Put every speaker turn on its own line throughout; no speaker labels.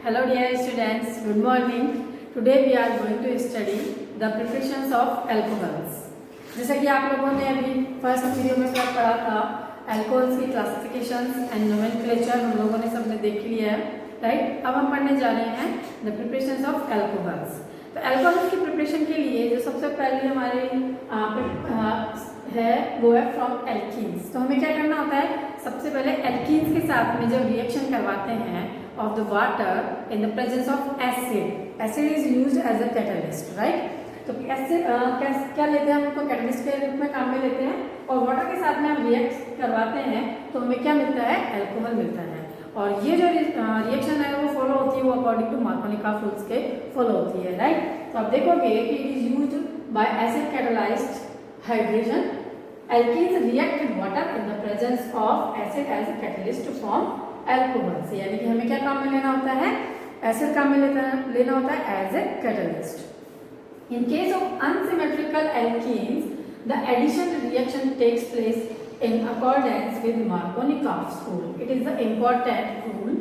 Hello dear students, good morning. Today we are going to study the preparations of alcohols. जैसा कि आप लोगों ने अभी फर्स्ट वीडियो में पढ़ा था अल्कोहल्स की क्लासिफिकेशंस एंड नोमेनक्लेचर हम लोगों ने सबने देख लिया है, राइट। अब हम पढ़ने जा रहे हैं द प्रिपरेशंस ऑफ अल्कोहल्स। तो अल्कोहल्स की प्रिपरेशन के लिए जो सबसे पहले हमारे है वो है फ्रॉम एल्कीन्स। तो हमें क्या करना होता है, सबसे पहले एल्कीन्स के साथ में जब रिएक्शन करवाते हैं of the water in the presence of acid. Acid is used as a catalyst, right? तो ऐसे क्या लेते हैं हम उनको कैटलिस्ट के रूप में काम में लेते हैं और वाटर के साथ में हम रिएक्ट करवाते हैं तो हमें क्या मिलता है, अल्कोहल मिलता है। और ये जो रिएक्शन है वो फॉलो होती है, वो अकॉर्डिंग टू मार्कोनिकॉफ रूल्स के फॉलो होती है, राइट। तो आप देखोगे कि it is used by acid catalysed hydration. Alkenes react with water in the presence of acid as a catalyst to form alcohols. यानी कि हमें क्या काम में लेना होता है, एसिड काम में लेना होता है as a catalyst. In case of unsymmetrical alkenes, the addition reaction takes place in accordance with Markovnikov's rule. It is the important rule.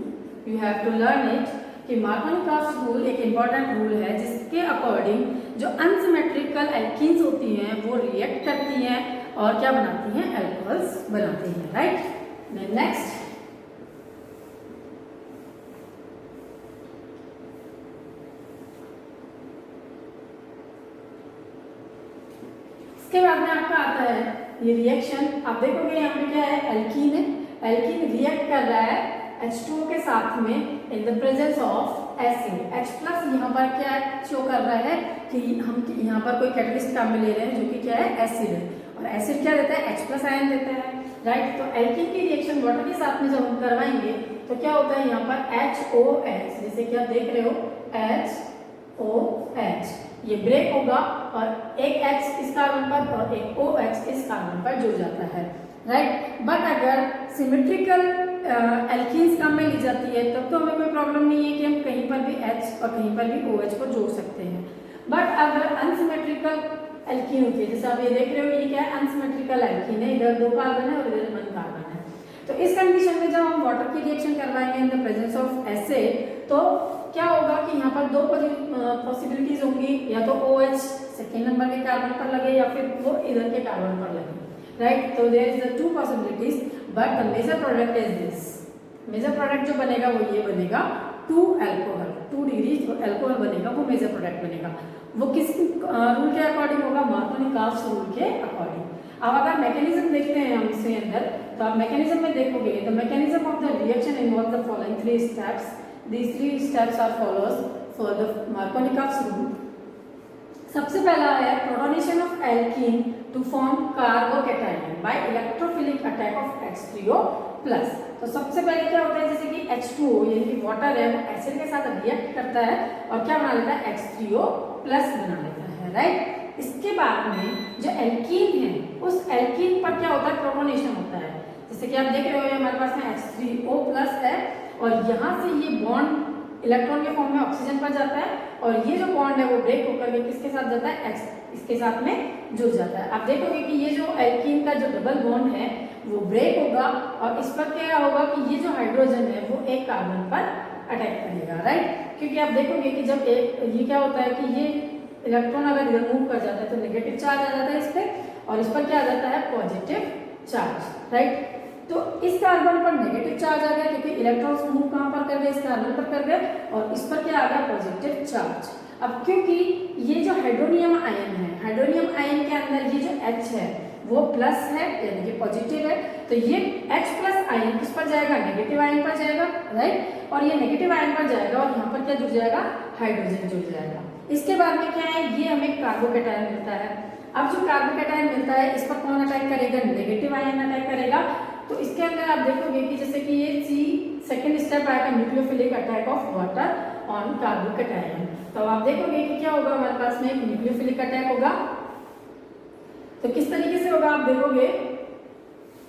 You have to learn it. कि Markovnikov's rule एक important rule है जिसके according जो unsymmetrical alkenes होती हैं वो react करती हैं और क्या बनाती हैं, alcohols बनाती हैं, right? Then next. इसके बाद में आपका आता है ये रिएक्शन। आप देखोगे यहाँ पे क्या है, एल्कीन है। एल्कीन रिएक्ट कर रहा है H2O के साथ में इन the presence of acid. H+ यहाँ पर क्या शो कर रहा है कि हम यहाँ पर कोई कैटलिस्ट काम में ले रहे हैं जो कि क्या है, एसिड है। और एसिड क्या देता है, H+ आयन देता है, राइट। तो एल्कीन की रिएक्शन वाटर के साथ में जब हम करवाएंगे तो क्या होता है, यहाँ पर HOH जैसे कि आप देख रहे हो HOH ये ब्रेक होगा और एक H इस कार्बन पर और एक OH इस कार्बन पर जुड़ जाता है, राइट। बट अगर सिमेट्रिकल एल्कीन्स काम में ली जाती है तब तो हमें कोई प्रॉब्लम नहीं है कि हम कहीं पर भी H और कहीं पर भी OH को जोड़ सकते हैं। बट अगर अनसिमेट्रिकल एल्कीन होती है, जैसे आप ये देख रहे हो, ये क्या है, अनसिमेट्रिकल एल्कीन है, इधर 2 कार्बन है और इधर 1 कार्बन है। तो इस कंडीशन में जब हम वाटर की रिएक्शन करवाएंगे इन द प्रेजेंस ऑफ एसिड तो क्या होगा कि यहाँ पर 2 पॉसिबिलिटीज होंगी, या तो OH सेकेंड नंबर के कार्बन पर लगे या फिर वो इधर के कार्बन पर लगे, राइट। तो there is the 2 possibilities but the major product is this. Major product जो बनेगा वो ये बनेगा 2 अल्कोहल, 2 डिग्री जो अल्कोहल बनेगा वो मेजर प्रोडक्ट बनेगा। वो किस रूल के अकॉर्डिंग होगा, मार्कोनिकॉफ्स रूल के अकॉर्डिंग। अब अगर मैकेनिज्म देखते हैं हम इसके अंदर तो आप मैकेनिज्म में देखोगे the mechanism of the reaction involve the following 3 steps. These 3 steps are follows for the Markovnikov's rule. सबसे पहला है protonation of alkene to form carbocation by electrophilic attack of H3O+। तो सबसे पहले क्या होता है, जैसे कि H2O यानी कि वाटर है वो एसिड के साथ रिएक्ट करता है और क्या बना लेता है, H3O+ बना लेता है, राइट। इसके बाद में जो एल्कीन है उस एल्कीन पर क्या होता है, प्रोटोनेशन होता है। जैसे कि आप देख रहे हो हमारे पास में H3O+ है और यहाँ से ये बॉन्ड इलेक्ट्रॉन के फॉर्म में ऑक्सीजन पर जाता है और ये जो बॉन्ड है वो ब्रेक होकर के किसके साथ जाता है, इसके साथ में जुड़ जाता है। आप देखोगे कि ये जो एल्कीन का जो डबल बॉन्ड है वो ब्रेक होगा और इस पर क्या होगा कि ये जो हाइड्रोजन है वो एक कार्बन पर अटैक करेगा, राइट। क्योंकि आप देखोगे कि जब ये क्या होता है कि ये इलेक्ट्रॉन अगर इधर मूव कर जाता है तो नेगेटिव चार्ज आ जाता है इस पर और इस पर क्या आ जाता है, पॉजिटिव चार्ज, राइट। तो इस कार्बन पर नेगेटिव चार्ज आ गया क्योंकि इलेक्ट्रॉन्स मूव कहां पर कर गए, इस कार्बन पर कर गए और इस पर क्या आ गया, पॉजिटिव चार्ज। अब क्योंकि ये जो हाइड्रोनियम आयन है, हाइड्रोनियम आयन के अंदर ये जो H है वो प्लस है यानी कि पॉजिटिव है, तो ये H+ आयन किस पर जाएगा, नेगेटिव आयन पर जाएगा, राइट। और ये नेगेटिव आयन पर जाएगा और यहाँ पर क्या जुड़ जाएगा, हाइड्रोजन जुड़ जाएगा। इसके बाद में क्या है, ये हमें कार्बोकैटायन मिलता है। अब जो कार्बोकैटायन मिलता है इस पर कौन अटैक करेगा, नेगेटिव आयन अटैक करेगा। तो इसके अंदर आप देखोगे कि जैसे कि ये सेकंड स्टेप आएगा, nucleophilic attack of water on carbocation. तो आप देखोगे कि क्या होगा, हमारे पास में एक न्यूक्लियोफिलिक अटैक होगा। तो किस तरीके से होगा, आप देखोगे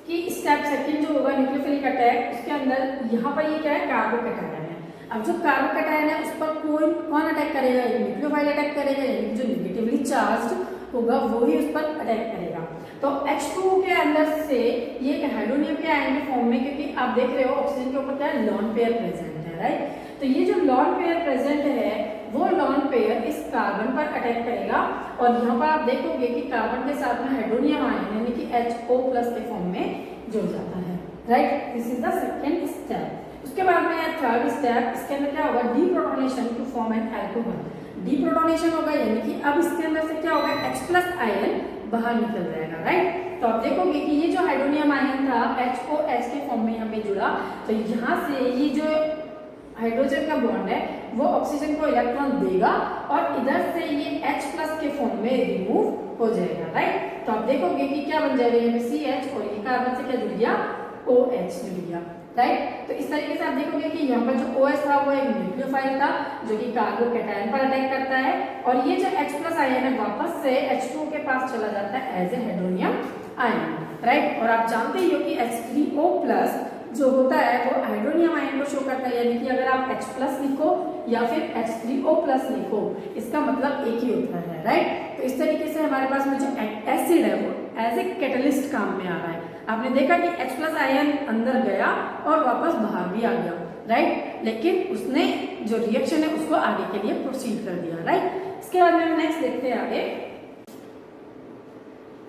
कि स्टेप सेकंड जो होगा न्यूक्लियोफिलिक अटैक, उसके अंदर यहाँ पर ये क्या है, कार्बोकैटायन है। अब जो कार्बोकैटायन है उस पर कौन अटैक करेगा, न्यूक्लियोफाइल अटैक करेगा, यानी जो नेगेटिवली चार्ज होगा वो ही उस पर अटैक करेगा। तो H2O के अंदर से ये हाइड्रोनियम के आयन के फॉर्म में, क्योंकि आप देख रहे हो ऑक्सीजन के ऊपर क्या है, लॉन पेयर प्रेजेंट है, राइट। तो ये जो लॉन पेयर प्रेजेंट है वो लोन पेयर इस कार्बन पर अटैक करेगा और यहाँ पर आप देखोगे कि कार्बन के साथ में हाइड्रोनियम आयन यानी कि HO प्लस के फॉर्म में जुड़ जाता है, right. This is the second step. उसके बाद में थर्ड स्टेप, इसके अंदर क्या होगा, deprotonation to form an alcohol. Deprotonation होगा यानी कि अब इसके अंदर से क्या होगा, H प्लस आयन बाहर निकल जाएगा, राइट। तो आप देखोगे कि ये जो हाइड्रोनियम आयन था HOH के फॉर्म में यहाँ पे जुड़ा, तो यहाँ से ये जो हाइड्रोजन का बॉन्ड है वो ऑक्सीजन को इलेक्ट्रॉन देगा और इधर से ये H प्लस के फॉर्म में रिमूव हो जाएगा, राइट। तो आप देखोगे कि क्या बन जाएगा, यहाँ पे CH और ये कार्बन से क्या जुड़ गया, OH जुड़ गया, राइट। तो इस तरीके से आप देखोगे कि यहाँ पर जो OH था वो एक न्यूक्लियोफाइल था जो कि कार्बोकैटायन पर अटैक करता है और ये जो H प्लस आयन है वापस से H2 के पास चला जाता है as a hydronium ion, right. और आप जानते ही हो कि H3O प्लस जो होता है वो हाइड्रोनियम आयन को शो करता है, यानी कि अगर आप H प्लस लिखो या फिर H3O प्लस लिखो इसका मतलब एक ही होता है, राइट। तो इस तरीके से हमारे पास में जो एसिड है वो एज ए कैटलिस्ट काम में आ रहा है। आपने देखा कि H प्लस आयन अंदर गया और वापस बाहर भी आ गया, राइट, लेकिन उसने जो रिएक्शन है उसको आगे के लिए प्रोसीड कर दिया, राइट। इसके बाद में हम नेक्स्ट देखते हैं आगे।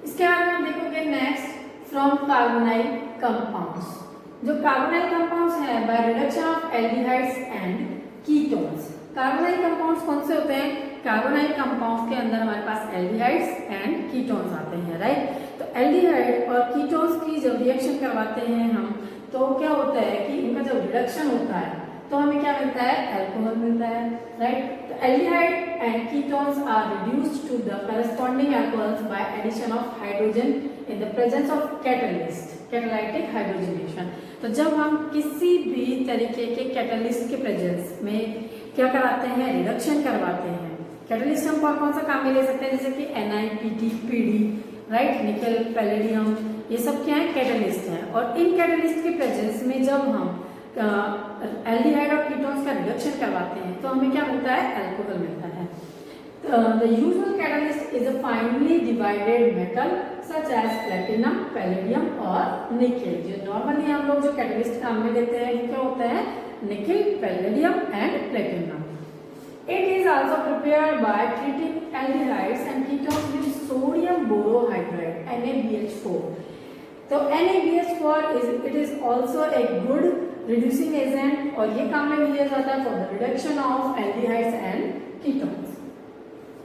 इसके बाद में हम देखोगे नेक्स्ट फ्रॉम कार्बोनाइल कंपाउंड्स। जो कार्बोनाइल कंपाउंड्स है by reduction of aldehydes and ketones. Carbonyl compounds कौन से होते हैं, कार्बोनाइल कंपाउंड्स के अंदर हमारे पास एल्डिहाइड्स एंड कीटोन्स आते हैं, राइट। तो एल्डिहाइड और कीटोन्स की जब रिएक्शन करवाते हैं हम तो क्या होता है कि इनका जब रिडक्शन होता है तो हमें क्या मिलता है, अल्कोहल मिलता है, राइट। तो aldehyde and ketones are reduced to the corresponding alcohols by addition of hydrogen in the presence of catalyst, catalytic hydrogenation. तो जब हम किसी भी तरीके के कैटलिस्ट के प्रेजेंस में क्या कराते हैं, रिडक्शन करवाते हैं। कैटलिस्ट हम कौन सा काम में ले सकते हैं, जैसे कि NiPd, राइट, निकल, पैलेडियम, ये सब क्या है, कैटलिस्ट हैं। और इन कैटलिस्ट के प्रेजेंस में जब हम एल्डिहाइड और कीटोन्स का रिडक्शन करवाते हैं तो हमें क्या मिलता है, अल्कोहल मिलता है। The usual catalyst is a finely divided metal such as platinum, palladium और nickel। जो नॉर्मली हम लोग जो कैटलिस्ट काम में देते हैं वो क्या होता है, निकल, palladium and platinum. It is also prepared by treating aldehydes and ketones with sodium borohydride (NaBH4). तो NaBH4 is also a good reducing agent और ये काम में लिया जाता है for the reduction of aldehydes and ketones।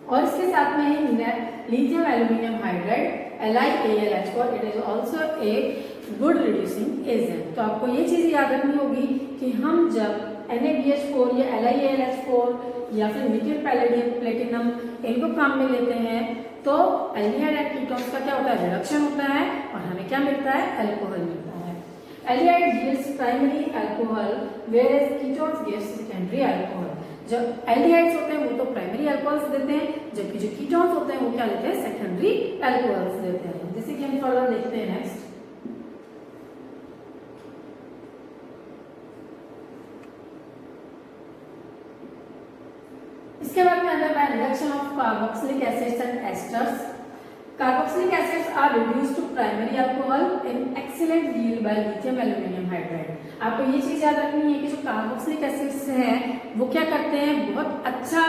और इसके साथ में ही lithium aluminium hydride LiAlH4 it is also a good reducing agent. तो आपको ये चीज याद रखनी होगी कि हम जब NaBH4 या LiAlH4 या फिर निकल, पैलेडियम, प्लेटिनम इनको काम में लेते हैं तो एल्डिहाइड एंड कीटोन्स का क्या होता है, रिडक्शन होता है और हमें क्या मिलता है, अल्कोहल मिलता है। Aldehyde gives primary alcohol whereas ketones gives secondary alcohol. जो एल्डिहाइड्स होते हैं वो तो प्राइमरी अल्कोहल्स देते हैं, जबकि जो कीटोन्स होते हैं वो क्या देते हैं, सेकेंडरी अल्कोहल्स देते हैं। जैसे कि हम फर्दर देखते हैं नेक्स्ट। इसके बाद में आता है reduction of carboxylic acids and esters. Carboxylic acids are reduced to primary alcohol in excellent yield by lithium aluminium hydride. आपको ये चीज याद रखनी है कि जो कार्बोक्सिलिक एसिड्स हैं वो क्या करते हैं, बहुत अच्छा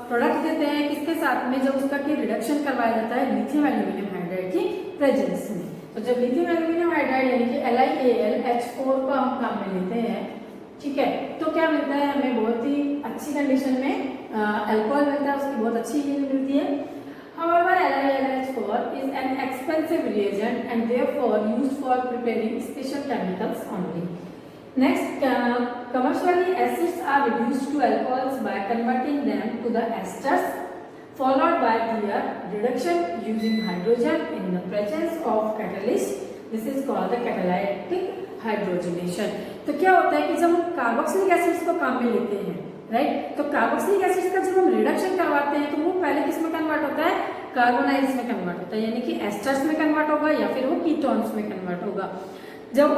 प्रोडक्ट देते हैं किसके साथ में, जब उसका की रिडक्शन करवाया जाता है लिथियम एल्यूमिनियम हाइड्राइड की प्रेजेंस में। तो जब लिथियम एल्यूमिनियम हाइड्राइड यानी कि LiAlH4 को हम काम में लेते हैं, ठीक है, तो क्या मिलता है हमें, बहुत ही अच्छी कंडीशन में अल्कोहल मिलता है, उसकी बहुत अच्छी यील्ड मिलती है। However, LiAlH4 is an expensive reagent and therefore used for preparing special chemicals only. Next, commercially acids are reduced to alcohols by converting them to the esters, followed by their reduction using hydrogen in the presence of catalyst. This is called the catalytic hydrogenation. तो क्या होता है कि जब हम carboxylic acids को काम में लेते हैं, राइट, तो कार्बोक्सिलिक एसिड्स का जब हम रिडक्शन करवाते हैं तो वो पहले किस में कन्वर्ट होता है, कार्बोनाइल्स में कन्वर्ट होता है, यानी कि एस्टर्स में कन्वर्ट होगा या फिर वो कीटोन्स में कन्वर्ट होगा, जब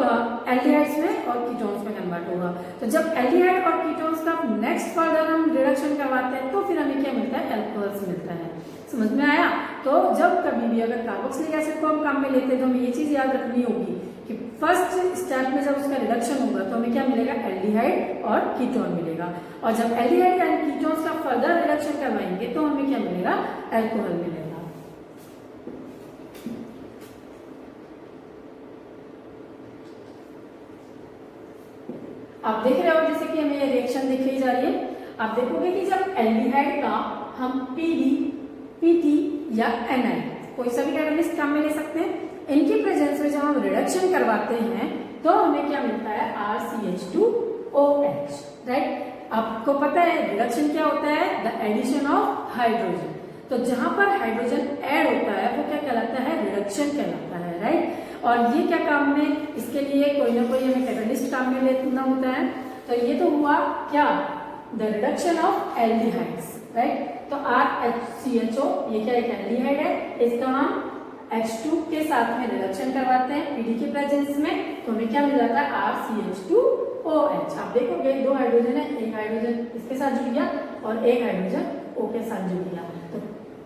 एल्डिहाइड्स में और कीटोन्स में कन्वर्ट होगा। तो जब एल्डिहाइड और कीटोन्स का नेक्स्ट फर्दर हम रिडक्शन करवाते हैं तो फिर हमें क्या मिलता है, अल्कोहल्स मिलता है। समझ में आया। तो जब कभी भी अगर कार्बोक्सिलिक एसिड को हम काम में लेते हैं तो हमें ये चीज याद रखनी होगी कि फर्स्ट स्टेप में जब उसका रिडक्शन होगा तो हमें क्या मिलेगा, एल्डिहाइड और कीटोन मिलेगा, और जब एल्डिहाइड एंड कीटोन्स का फर्दर रिडक्शन करवाएंगे तो हमें क्या मिलेगा, अल्कोहल मिलेगा। आप देख रहे हो जैसे कि हमें ये रिएक्शन दिखाई जा रही है। आप देखोगे कि जब एल्डिहाइड का हम पीडी, पीटी या एनआई कोई सा भी कैटलिस्ट काम में ले सकते हैं, इनकी प्रेजेंस में जब हम रिडक्शन करवाते हैं तो हमें क्या मिलता है, RCH2OH, राइट। आपको पता है रिडक्शन क्या होता है, द एडिशन ऑफ हाइड्रोजन। तो जहां पर हाइड्रोजन ऐड होता है वो क्या कहलाता है, रिडक्शन कहलाता है, राइट। और ये क्या काम में, इसके लिए कोई ना कोई हमें कैटलिस्ट काम में लेना होता है। तो ये तो हुआ क्या, the reduction of aldehydes, right. तो RHCHO ये क्या एक एल्डिहाइड है, इसका हम H2 के साथ में रिडक्शन करवाते हैं पीडी के प्रेजेंस में, तो हमें क्या मिल जाता है, RCH2OH। आप देखोगे दो हाइड्रोजन है, एक हाइड्रोजन इसके साथ जुड़ गया और एक हाइड्रोजन O के साथ जुड़ गया, तो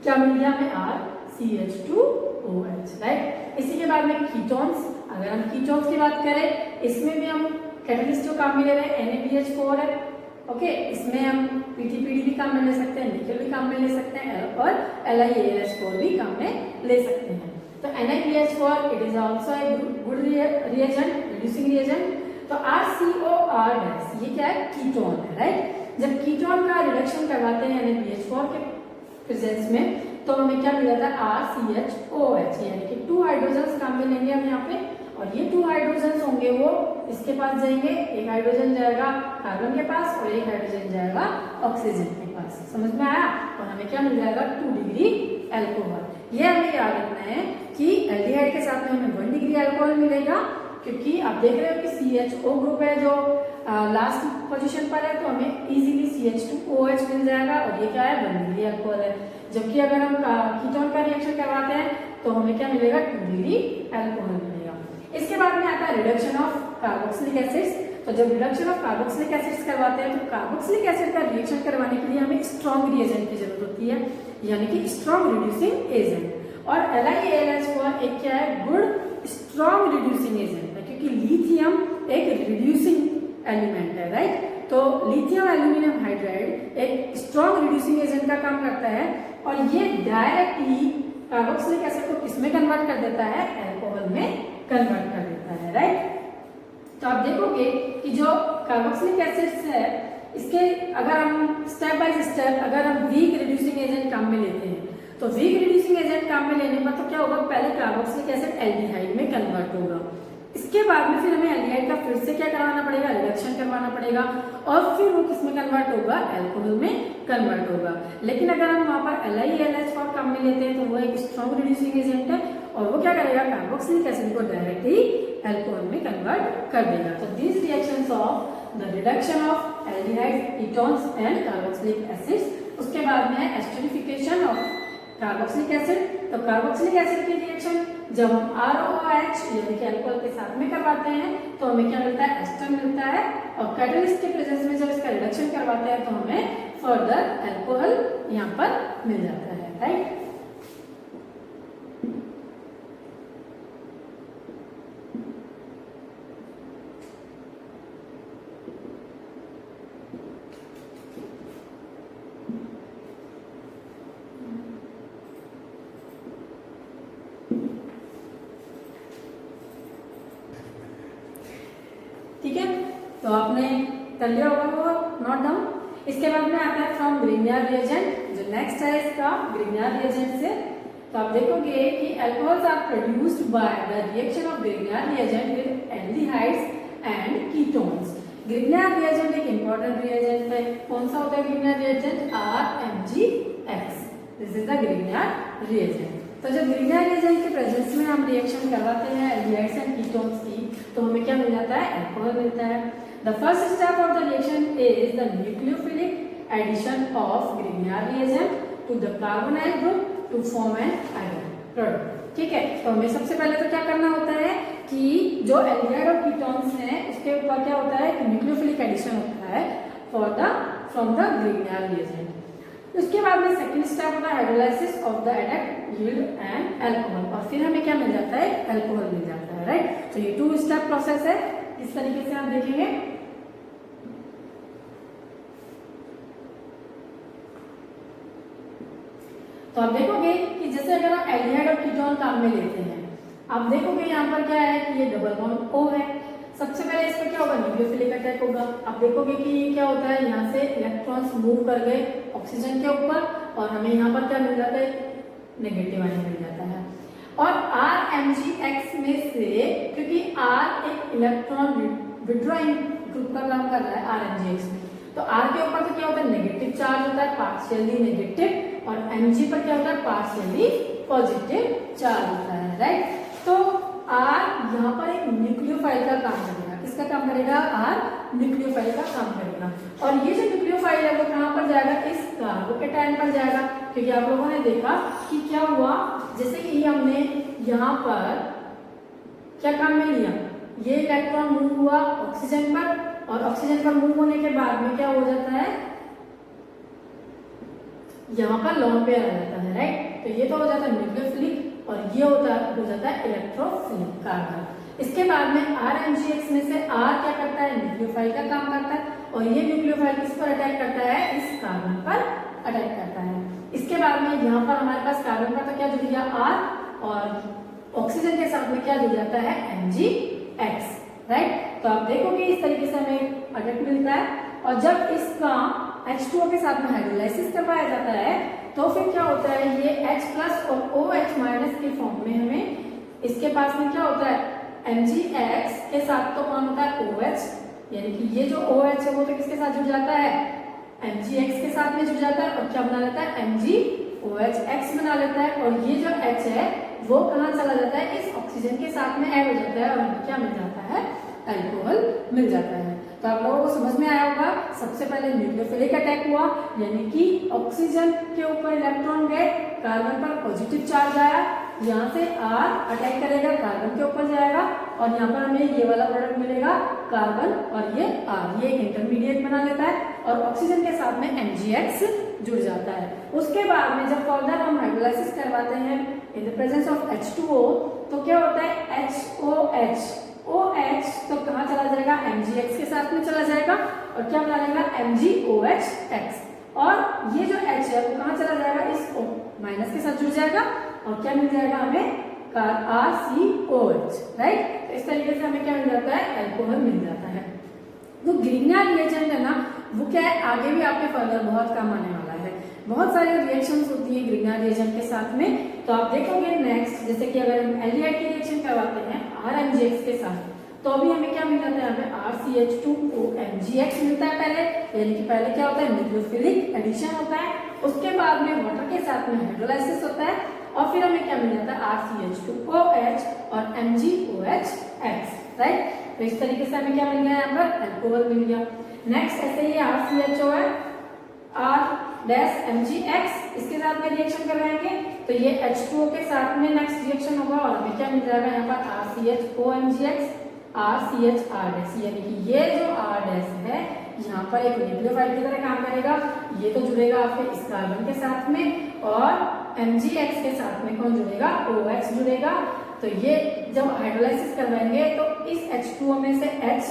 क्या मिल गया हमें, RCH2OH, राइट। इसी के बाद में कीटोन्स, अगर हम कीटोन्स की बात करें, इसमें भी हम कैटलिस्ट जो काम में ले रहे हैं NaBH4 है, ओके। इसमें हम पीटीपीडी भी काम में ले सकते हैं, निकल भी काम में ले सकते हैं, और LiAlH4 भी काम में ले सकते हैं। तो NiBH4 it is also a good reagent, reducing reagent. तो RCOR ये क्या है, कीटोन है, राइट। जब कीटोन का रिडक्शन करवाते हैं NiBH4 के प्रेजेंस में तो हमें क्या मिल जाता है, RCHOH, यानी कि 2 हाइड्रोजन काम में लेंगे हम यहाँ पे, और ये 2 हाइड्रोजन होंगे वो इसके पास जाएंगे, एक हाइड्रोजन जाएगा कार्बन के पास और एक हाइड्रोजन जाएगा ऑक्सीजन के पास, समझ में आया। और हमें क्या मिल जाएगा, 2 डिग्री अल्कोहल। ये हमें याद रखना है कि एल्डिहाइड के साथ में हमें 1 डिग्री अल्कोहल मिलेगा, क्योंकि आप देख रहे हो कि CHO ग्रुप है जो लास्ट पोजीशन पर है, तो हमें इजीली CH2OH मिल जाएगा, और ये क्या है, 1 डिग्री अल्कोहल है। जबकि अगर हम कीटोन का रिएक्शन करवाते हैं तो हमें क्या मिलेगा, 2 डिग्री अल्कोहल मिलेगा। इसके बाद में आता है रिडक्शन ऑफ कार्बोक्सिलिक एसिड्स। तो जब रिडक्शन ऑफ कार्बोक्सिलिक एसिड्स करवाते हैं तो कार्बोक्सिलिक एसिड का रिएक्शन करवाने के लिए हमें स्ट्रॉन्ग रिएजेंट की जरूरत होती है, यानी कि स्ट्रॉन्ग रिड्यूसिंग एजेंट। और LiAlH4 एक क्या है, गुड स्ट्रॉन्ग रिड्यूसिंग एजेंट है, क्योंकि लिथियम एक रिड्यूसिंग एलिमेंट है, राइट। तो लिथियम एल्यूमिनियम हाइड्राइड एक स्ट्रॉन्ग रिड्यूसिंग एजेंट का काम करता है, और ये डायरेक्टली कार्बोक्सिलिक एसिड को किसमें कन्वर्ट कर देता है, अल्कोहल में कन्वर्ट कर देता है, राइट। तो आप देखोगे कि जो कार्बोक्सिलिक एसिड्स है, इसके अगर हम स्टेप बाय स्टेप अगर हम वीक रिड्यूसिंग एजेंट काम में लेते हैं, तो वीक रिड्यूसिंग एजेंट काम में लेने पर तो क्या होगा, पहले कार्बोक्सिलिक एसिड एल्डिहाइड में कन्वर्ट होगा, इसके बाद में फिर हमें एल्डिहाइड का फिर से क्या करवाना पड़ेगा, रिडक्शन करवाना पड़ेगा, और फिर वो किसमें कन्वर्ट होगा, अल्कोहल में कन्वर्ट होगा। लेकिन अगर हम वहां पर LiAlH4 काम में लेते हैं तो वो एक स्ट्रॉन्ग रिड्यूसिंग एजेंट है, और वो क्या करेगा, कार्बोक्सिलिक एसिड को डायरेक्टली अल्कोहल में कन्वर्ट कर देगा। तो these reactions of the reduction of aldehydes, ketones and carboxylic acids. उसके बाद में है एस्टरिफिकेशन ऑफ कार्बोक्सिलिक एसिड। तो कार्बोक्सिलिक एसिड की रिएक्शन जब हम ROH यानी कि अल्कोहल के साथ में करवाते हैं तो हमें क्या मिलता है, एस्टर मिलता है, और कैटलिस्ट के प्रेजेंस में जब इसका रिडक्शन करवाते हैं तो हमें फर्दर अल्कोहल यहाँ पर मिल जाता है, राइट। ठीक है, तो आपने कर लिया होगा वो नोट डाउन। इसके बाद में आता है फ्रॉम ग्रिग्नार्ड रिएजेंट, जो नेक्स्ट है इसका ग्रिग्नार्ड रिएजेंट से। तो आप देखोगे कि alcohols are produced by the reaction of Grignard reagent with aldehydes and ketones. Grignard reagent एक इंपॉर्टेंट रिएजेंट है। कौन सा होता है Grignard reagent, RMgX, this is the Grignard reagent. तो जब ग्रिग्नार्ड रिएजेंट के प्रेजेंस में हम रिएक्शन करवाते हैं एल्डिहाइड्स एंड कीटोन्स की, तो हमें क्या मिल जाता है, अल्कोहल मिलता है। The first step of the reaction is the nucleophilic addition of Grignard reagent to the carbonyl group to form an ion product. ठीक है, तो हमें सबसे पहले तो क्या करना होता है कि जो एल्डिहाइड और कीटोन्स हैं उसके ऊपर क्या होता है कि न्यूक्लियोफिलिक एडिशन होता है फ्रॉम द ग्रिग्नार्ड रिएजेंट। उसके बाद में सेकंड स्टेप होता है hydrolysis of the adduct yield and alcohol, और फिर हमें क्या मिल जाता है, अल्कोहल मिल जाता है। है, राइट। तो ये 2 स्टेप प्रोसेस है, इस तरीके से आप देखेंगे। तो आप देखोगे कि जैसे अगर आप एल्डिहाइड और कीटोन काम में लेते हैं, आप देखोगे यहाँ पर क्या है कि ये डबल बॉन्ड O है। सबसे पहले इस पर क्या होगा, न्यूक्लियोफिलिक अटैक होगा। आप देखोगे कि ये क्या होता है, यहाँ से इलेक्ट्रॉन्स मूव कर गए ऑक्सीजन के ऊपर और हमें यहाँ पर क्या मिल जाता है, नेगेटिव आयन मिल जाता है। और RMgX में से, क्योंकि R एक इलेक्ट्रॉन विड्रॉइंग ग्रुप का काम कर रहा है RMgX में, तो R के ऊपर तो क्या होता है, नेगेटिव चार्ज होता है, पार्शियली नेगेटिव, और Mg पर क्या होता है, पार्शियली पॉजिटिव चार्ज होता है, राइट। तो R यहाँ पर एक न्यूक्लियोफाइल का काम करेगा। किसका काम करेगा, R न्यूक्लियोफाइल का काम करेगा। और ये जो न्यूक्लियोफाइल है वो कहाँ पर जाएगा, इस कार्बोकेटायन पर जाएगा। क्योंकि आप लोगों ने देखा कि क्या हुआ, जैसे कि हमने यहाँ पर क्या काम में लिया, ये इलेक्ट्रॉन मूव हुआ ऑक्सीजन पर, और ऑक्सीजन पर मूव होने के बाद में क्या हो जाता है, यहाँ पर लोन पेयर आ जाता है, राइट। तो ये तो हो जाता है न्यूक्लियोफिलिक, और ये हो जाता है इलेक्ट्रोफिलिक कार्बन। इसके बाद में RMgX में से R क्या करता है, न्यूक्लियोफाइल का काम करता है, और ये न्यूक्लियोफाइल किस पर अटैक करता है, इस कार्बन पर अटैक करता है। इसके बाद में यहाँ पर हमारे पास कार्बन का तो क्या जुड़ गया R, और ऑक्सीजन के साथ में क्या जुड़ जाता है, MgX, राइट। तो आप देखोगे इस तरीके से हमें अटैक मिलता है। और जब इसका H2O के साथ में हाइड्रोलाइसिस करवाया जाता है तो फिर क्या होता है, ये H+ और OH- के फॉर्म में हमें इसके पास में क्या होता है, MgX के साथ तो कौन होता है, OH, यानी कि ये जो OH है वो तो किसके साथ जुड़ जाता है, MgX के साथ में जुड़ जाता है, और क्या बना लेता है, MgOHX बना लेता है। और ये जो H है वो कहाँ चला जाता है, इस ऑक्सीजन के साथ में ऐड हो जाता है, और हमें क्या मिल जाता है, अल्कोहल मिल जाता है। तो आप लोगों को समझ में आया होगा, सबसे पहले न्यूक्लियोफिलिक अटैक हुआ, यानी कि ऑक्सीजन के ऊपर इलेक्ट्रॉन गए, कार्बन पर पॉजिटिव चार्ज आया, यहाँ से R अटैक करेगा, कार्बन के ऊपर जाएगा, और यहाँ पर हमें ये वाला प्रोडक्ट मिलेगा, कार्बन और ये R, ये इंटरमीडिएट बना लेता है, और ऑक्सीजन के साथ में MgX जुड़ जाता है। उसके बाद में जब फर्दर हम हाइड्रोलाइसिस करवाते हैं इन द प्रेजेंस ऑफ H2O, तो क्या होता है, HOH, OH तो कहाँ चला जाएगा, MgX के साथ में चला जाएगा, और क्या बना लेगा, MgOHX। और ये जो H है वो कहाँ चला जाएगा, इस O- के साथ जुड़ जाएगा, और क्या मिल जाएगा हमें, RCOH, राइट। तो इस तरीके से हमें क्या मिल जाता है, अल्कोहल मिल जाता है। तो ग्रीनियर रिएजेंट है ना, वो क्या है, आगे भी आपके फर्दर बहुत काम आने वाला है। बहुत सारी रिएक्शंस होती है ग्रीनियर रिएजेंट के साथ में। तो आप देखोगे नेक्स्ट, जैसे कि अगर हम एल्डिहाइड की रिएक्शन करवाते हैं RMgX के साथ, तो अभी हमें क्या मिल जाता है, यहाँ पे RCH2OMgX मिलता है पहले, यानी कि पहले क्या होता है, न्यूक्लियोफिलिक एडिशन होता है, उसके बाद में वाटर के साथ में हाइड्रोलाइसिस होता है, और फिर हमें क्या मिल जाता है, RCH2OH और MgOHX, राइट। तो इस तरीके से हमें क्या मिल गया, यहाँ पर अल्कोहल मिल गया। नेक्स्ट ऐसे ही RCHO है, R-MgX, इसके साथ में रिएक्शन करवाएंगे तो ये H2O के साथ में नेक्स्ट रिएक्शन होगा, और हमें क्या मिल जाएगा, यहाँ पर RCHOMgX, RCH-R-, यानी कि ये जो R- है यहाँ पर एक न्यूक्लियोफाइल की तरह काम करेगा, ये तो जुड़ेगा आपके इस कार्बन के साथ में, और MgX के साथ में कौन जुड़ेगा, OH जुड़ेगा। तो ये जब हाइड्रोलाइसिस करवाएंगे तो इस H2O में से H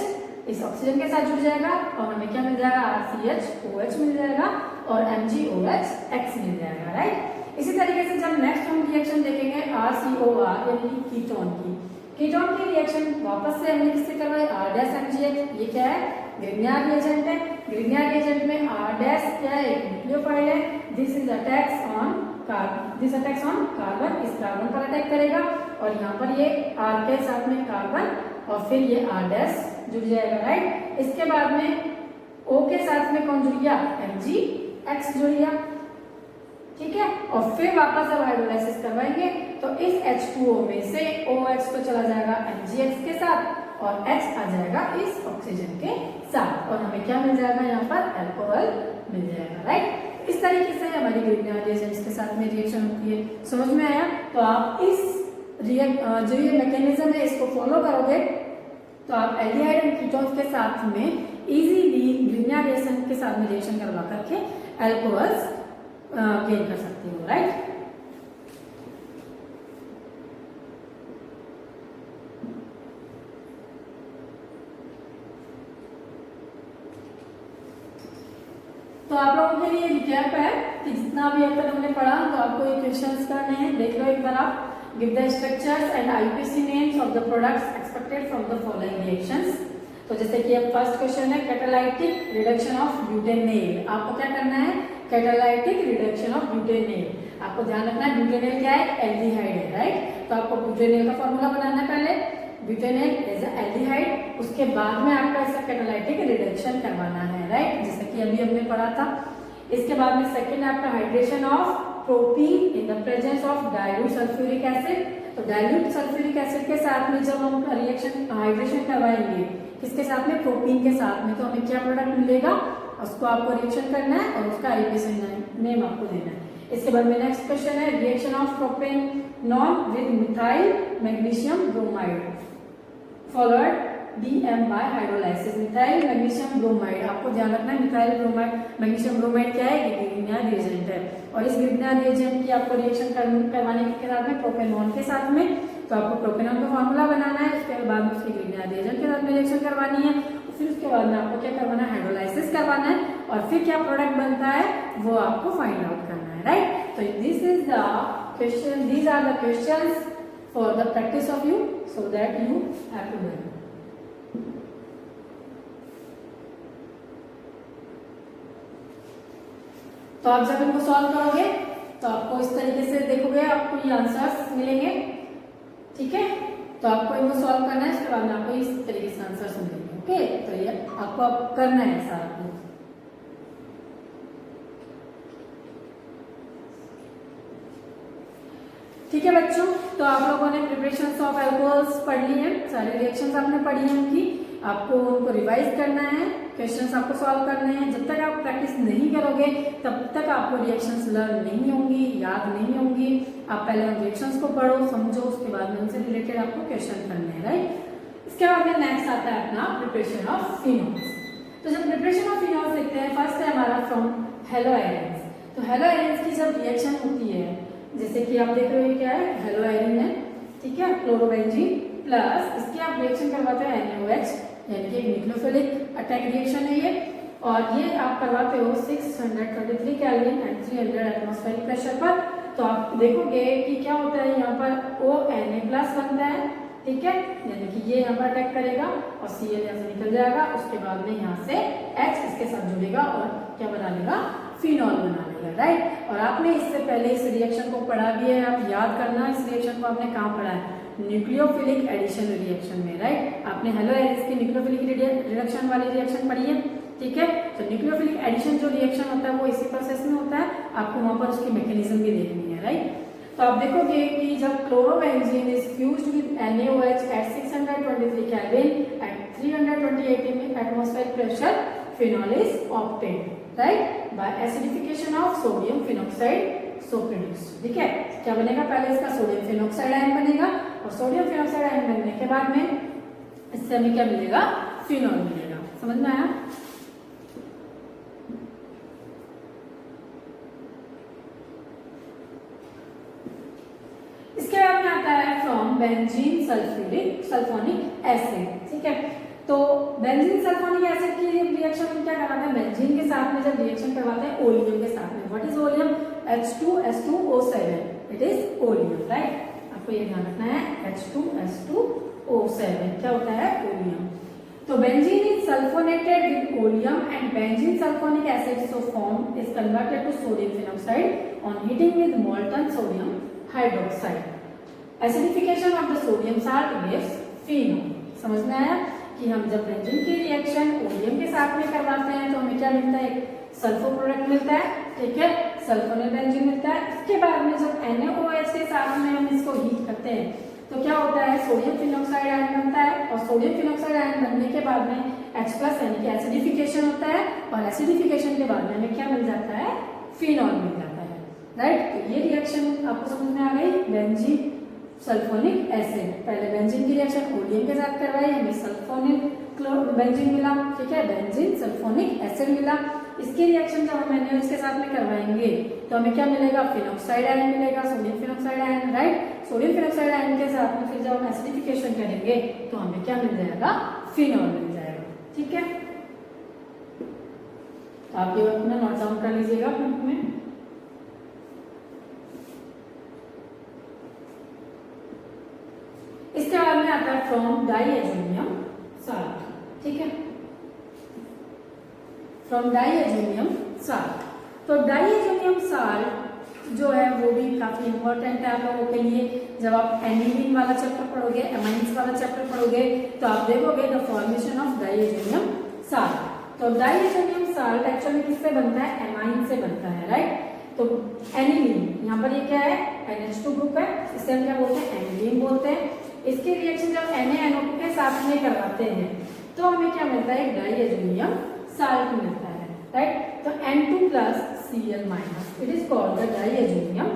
इस ऑक्सीजन के साथ जुड़ जाएगा, और हमें क्या मिल जाएगा, RCHOH मिल जाएगा, और MgOHX मिल जाएगा, राइट। इसी तरीके से जब नेक्स्ट हम रिएक्शन देखेंगे RCOR, यानी कीटोन की रिएक्शन वापस से हमने किससे करवाई, R-MgX। ये क्या है, ग्रीनियर रिएजेंट है। ग्रीनियर रिएजेंट में R- क्या है, एक न्यूक्लियोफाइल है, दिस अटैक्स ऑन कार्बन, इस कार्बन पर अटैक करेगा, और यहाँ पर ये R के साथ में कार्बन, और फिर ये R- जुड़ जाएगा, राइट। इसके बाद में O के साथ में कौन जुड़ गया, MgX जुड़ गया, ठीक है। और फिर वापस जब हाइड्रोलाइसिस करवाएंगे तो इस H2O में से OH तो चला जाएगा MgX के साथ, और H आ जाएगा इस ऑक्सीजन के साथ, और हमें क्या मिल जाएगा, यहाँ पर अल्कोहल मिल जाएगा, राइट। इस तरीके से हमारी ग्रीनियर रिएजेंट्स के साथ में रिएक्शन होती है। समझ में आया? तो आप इस जो ये मैकेनिज्म है इसको फॉलो करोगे तो आप एल्डिहाइड एंड कीटोन्स के साथ में इजीली ग्रीनियर रिएक्शन के साथ में रिएक्शन करवा करके अल्कोहल्स गेन कर सकते हो, राइट। तो आप लोगों के लिए रिकैप है कि जितना भी अब तक हमने पढ़ा, तो आपको ये क्वेश्चंस करने हैं, देख लो एक बार आप। Give the structures and IPC names of the products expected from the following reactions. तो जैसे कि अब फर्स्ट क्वेश्चन है कैटालाइटिक रिडक्शन ऑफ ब्यूटेनेल। आपको क्या करना है, कैटालाइटिक रिडक्शन ऑफ ब्यूटेनेल। आपको ध्यान रखना है ब्यूटेनेल क्या है, एल्डिहाइड है, राइट। तो आपको ब्यूटेनेल का फॉर्मूला बनाना है पहले, ब्यूटेनेल इज एल्डिहाइड, उसके बाद में आपका इसका कैटालाइटिक रिडक्शन करवाना है, राइट, जैसे कि अभी हमने पढ़ा था। इसके बाद में सेकंड आपका hydration of propene in the presence of dilute sulphuric acid. तो डाइल्यूट सल्फ्यूरिक एसिड के साथ में जब हम रिएक्शन हाइड्रेशन करवाएंगे, किसके साथ में, प्रोपीन के साथ में, तो हमें क्या प्रोडक्ट मिलेगा, उसको आपको रिएक्शन करना है और उसका आईपीसी नेम आपको देना है। इसके बाद में नेक्स्ट क्वेश्चन है reaction of propanone with methyl magnesium bromide followed DM bye hydrolysis. Methyl magnesium bromide, आपको ध्यान रखना है मिथाइल ब्रोमाइड मैग्नीशियम ब्रोमाइड क्या है, ग्रिग्निया रिएजेंट है, और इस ग्रिग्निया रिएजेंट की आपको रिएक्शन करवाने के साथ में प्रोपेनॉन के साथ में, तो आपको प्रोपेनॉन का फॉर्मूला बनाना है, उसके बाद में उसकी ग्रिग्निया रिएजेंट के साथ में रिएक्शन करवानी है, फिर उसके बाद में आपको क्या करवाना है, हाइड्रोलाइसिस करवाना है, और फिर क्या प्रोडक्ट बनता है वो आपको फाइंड आउट करना है, राइट। तो this is the question, these are the questions for the practice of you, so that you have to do. तो आप जब इनको सॉल्व करोगे तो आपको इस तरीके से देखोगे, आपको ये आंसर्स मिलेंगे, ठीक है। तो आपको इनको सॉल्व करना है, इसके बाद में आपको इस तरीके से आंसर्स मिलेंगे, ओके। तो ये आपको अब करना है सारा कुछ। ठीक है बच्चों, तो आप लोगों ने प्रिपरेशन ऑफ अल्कोहल्स पढ़ ली है, सारे रिएक्शंस आपने पढ़ी है उनकी, आपको उनको रिवाइज करना है, क्वेश्चंस आपको सॉल्व करने हैं। जब तक आप प्रैक्टिस नहीं करोगे तब तक आपको रिएक्शंस लर्न नहीं होंगी, याद नहीं होंगी। आप पहले उन रिएक्शंस को पढ़ो, समझो, उसके बाद में उनसे रिलेटेड आपको क्वेश्चन करने हैं, राइट। इसके बाद में नेक्स्ट आता है अपना प्रिपरेशन ऑफ फिनॉल्स। तो जब प्रिपरेशन ऑफ फिनॉल्स देखते हैं, फर्स्ट है हमारा फ्रॉम हेलो आयरन्स। तो हेलो आयरन्स की जब रिएक्शन होती है, जैसे कि आप देख रहे हो क्या है, हेलो आयरन है, ठीक है, क्लोरोबेंजीन प्लस इसकी आप रिएक्शन करवाते हैं NaOH, यानी कि न्यूक्लियोफिलिक अटैक रिएक्शन है ये, और ये आप करवाते हो 633 केल्विन एंड 300 एटमॉस्फेरिक प्रेशर पर। तो आप देखोगे कि क्या होता है, यहाँ पर ONA+ बनता है, ठीक है, यानी कि ये यहाँ पर अटैक करेगा और Cl यहाँ से निकल जाएगा, उसके बाद में यहाँ से H इसके साथ जुड़ेगा और क्या बना लेगा, फिनॉल बना लेगा, राइट। और आपने इससे पहले इस रिएक्शन को पढ़ा भी है, आप याद करना इस रिएक्शन को आपने कहाँ पढ़ा है, न्यूक्लियोफिलिक एडिशन रिएक्शन में, राइट। आपने हेलो आयरन्स की न्यूक्लियोफिलिक रिडक्शन वाली रिएक्शन पढ़ी है, ठीक है। तो न्यूक्लियोफिलिक एडिशन जो रिएक्शन होता है वो इसी प्रोसेस में होता है, आपको वहां पर उसकी मैकेनिज्म भी देखनी है, राइट। तो आप देखोगे कि जब chlorobenzene is fused with NaOH at 623 kelvin at 328 atmospheric pressure, phenol is obtained, right, by acidification of sodium phenoxide so produced, ठीक है। क्या बनेगा, पहले इसका सोडियम फिनॉक्साइड आयन बनेगा, और सोडियम फिनॉक्साइड आयन बनने के बाद में इससे हमें क्या मिलेगा, फिनॉल मिलेगा। समझ में आया। इसके बाद में आता है फ्रॉम बेंजीन सल्फोनिक एसिड, ठीक है। तो बेंजीन सल्फोनिक एसिड की रिएक्शन में क्या करवाते हैं, बेंजीन के साथ में जब रिएक्शन करवाते हैं ओलियम के साथ में, what is oleum, H2S2O7, it is oleum, right. आपको ये ध्यान रखना है, H2S2O7 क्या होता है, ओलियम। तो benzene is sulphonated with oleum and benzene sulphonic acid so form is converted to sodium phenoxide on heating with molten sodium hydroxide. Acidification of the sodium salt gives phenol. समझ में आया कि हम जब बेंजीन की reaction oleum के साथ में करवाते हैं तो हमें क्या मिलता है, सल्फो प्रोडक्ट मिलता है, ठीक है, सल्फोनेट बेंजीन मिलता है। इसके बाद में जब NaOH के साथ में हम इसको हीट करते हैं तो क्या होता है, सोडियम फिनॉक्साइड आयन बनता है, और सोडियम फिनॉक्साइड आयन बनने के बाद में H+ यानी कि एसिडिफिकेशन होता है, और एसिडिफिकेशन के बाद में हमें क्या मिल जाता है, फिनॉल मिल जाता है, राइट। तो ये रिएक्शन आपको समझ में आ गई, बेंजीन सल्फोनिक एसिड, पहले बेंजीन की रिएक्शन ओलियम के साथ करवाई, हमें सल्फोनिक बेंजीन मिला, ठीक है, बेंजीन सल्फोनिक एसिड मिला। इसकी रिएक्शन जब हम NaOH के साथ में करवाएंगे तो हमें क्या मिलेगा, फिनॉक्साइड आयन मिलेगा, sodium phenoxide ion, right. Sodium phenoxide ion के साथ में फिर जब हम एसिडिफिकेशन करेंगे तो हमें क्या मिल जाएगा, फिनॉल मिल जाएगा, ठीक है। तो आप ये अपना नोट डाउन लीजिएगा बुक में। इसके बाद में आता है फ्रॉम डाइएजोनियम साल्ट, ठीक है, फ्रॉम डाइएजोनियम साल्ट। तो डाइएजोनियम साल्ट जो है वो भी काफी इंपॉर्टेंट है आप लोगों के लिए। जब आप एनिलीन वाला चैप्टर पढ़ोगे, एमाइंस वाला चैप्टर पढ़ोगे, तो आप देखोगे the formation of diazonium salt. तो डाइएजोनियम साल्ट एक्चुअली किससे बनता है? एमाइन से बनता है, राइट। तो एनिलीन, यहाँ पर ये क्या है? NH2 ग्रुप है, इसे हम क्या बोलते हैं? एनिलीन बोलते हैं। इसके रिएक्शन जब Na-NO2 के साथ में करवाते हैं तो हमें क्या मिलता है? डाइएजोनियम साल्ट मिलता है, राइट। तो N2+Cl-, it is called the diazonium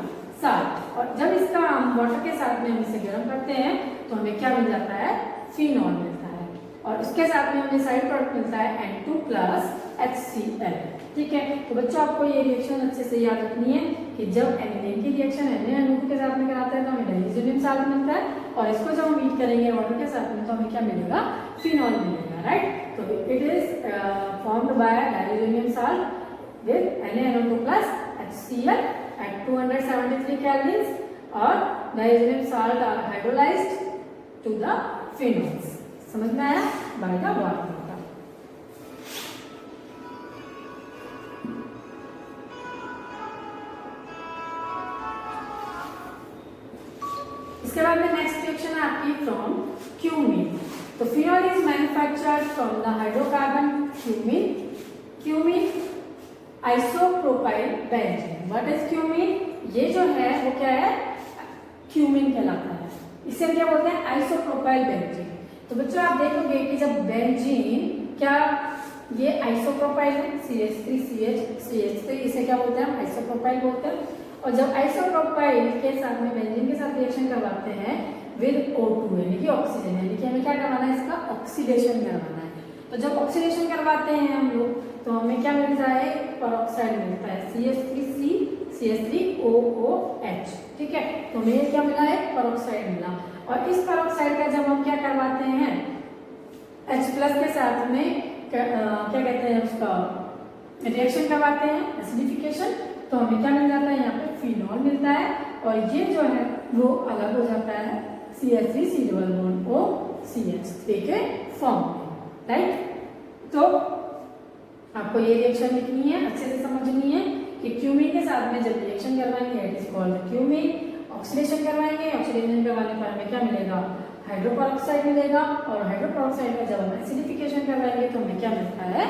salt. और जब इसका हम वाटर के साथ में हम इसे गर्म करते हैं तो हमें क्या मिल जाता है? फिनॉल मिलता है। और उसके साथ में हमें साइड प्रोडक्ट मिलता है N2+HCl, ठीक है। तो बच्चों आपको ये रिएक्शन अच्छे से याद रखनी है कि जब एनिलीन की रिएक्शन Na-NO2 के साथ में कराते हैं तो हमें डाइएजोनियम साल्ट मिलता है, और इसको जब हम हीट करेंगे वाटर के साथ में तो हमें क्या मिलेगा? फिनॉल मिलेगा, राइट। तो it is formed by diazonium salt with Na-NO2+HCl at 273 Kelvin, और diazonium salt are hydrolysed to the phenols. समझ में आया? By the water. इसके बाद में नेक्स्ट रिएक्शन है आपकी फ्रॉम क्यूमीन। तो phenol is manufactured from the hydrocarbon cumene. Cumene isopropyl benzene. What is cumene? ये जो है वो क्या है? क्यूमीन कहलाता है। इसे क्या बोलते हैं? Isopropyl benzene. तो बच्चों आप देखोगे कि जब बेंजीन, क्या ये आइसोप्रोपाइल है? CH3CH3, इसे क्या बोलते हैं? हम आइसोप्रोपाइल बोलते हैं। और जब आइसोप्रोपाइल के साथ में बेंजीन के साथ रिएक्शन करवाते हैं विद O2, यानी कि ऑक्सीजन, यानी कि हमें क्या करवाना है? इसका ऑक्सीडेशन करवाना है। तो जब ऑक्सीडेशन करवाते हैं हम लोग तो हमें क्या मिलता है? पेरोक्साइड मिलता है, CH3C CH3OOH, ठीक है। तो हमें क्या मिला है? पेरोक्साइड मिला। और इस पेरोक्साइड का जब हम क्या करवाते हैं? H+ के साथ में क्या कहते हैं उसका? रिएक्शन करवाते हैं, एसिडिफिकेशन, तो हमें क्या मिल जाता है? यहाँ पे फिनॉल मिलता है। और ये जो है वो अलग हो जाता है CH3 के फॉर्म में, राइट। तो आपको ये रिएक्शन लिखनी है, अच्छे से समझनी है कि क्यूमीन के साथ में जब रिएक्शन करवाएंगे it is called cumene. Oxidation करवाएंगे, ऑक्सीडेशन करवाने पर हमें क्या मिलेगा? हाइड्रोपेरोक्साइड मिलेगा। और हाइड्रोपेरोक्साइड का जब हम एसिडिफिकेशन करवाएंगे तो हमें क्या मिलता है?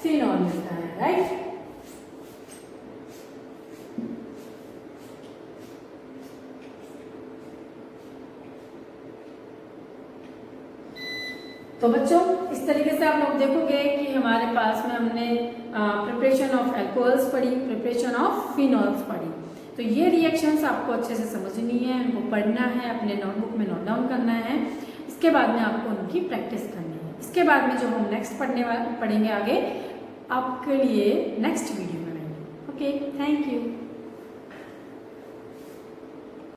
फिनॉल मिलता है, राइट। तो बच्चों इस तरीके से आप लोग देखोगे कि हमारे पास में हमने प्रिपरेशन ऑफ अल्कोहल्स पढ़ी, प्रिपरेशन ऑफ फिनॉल्स पढ़ी। तो ये रिएक्शंस आपको अच्छे से समझनी है, उनको पढ़ना है, अपने नोटबुक में नोट डाउन करना है। इसके बाद में आपको उनकी प्रैक्टिस करनी है। इसके बाद में जो हम नेक्स्ट पढ़ेंगे आगे आपके लिए नेक्स्ट वीडियो में। Okay, thank you.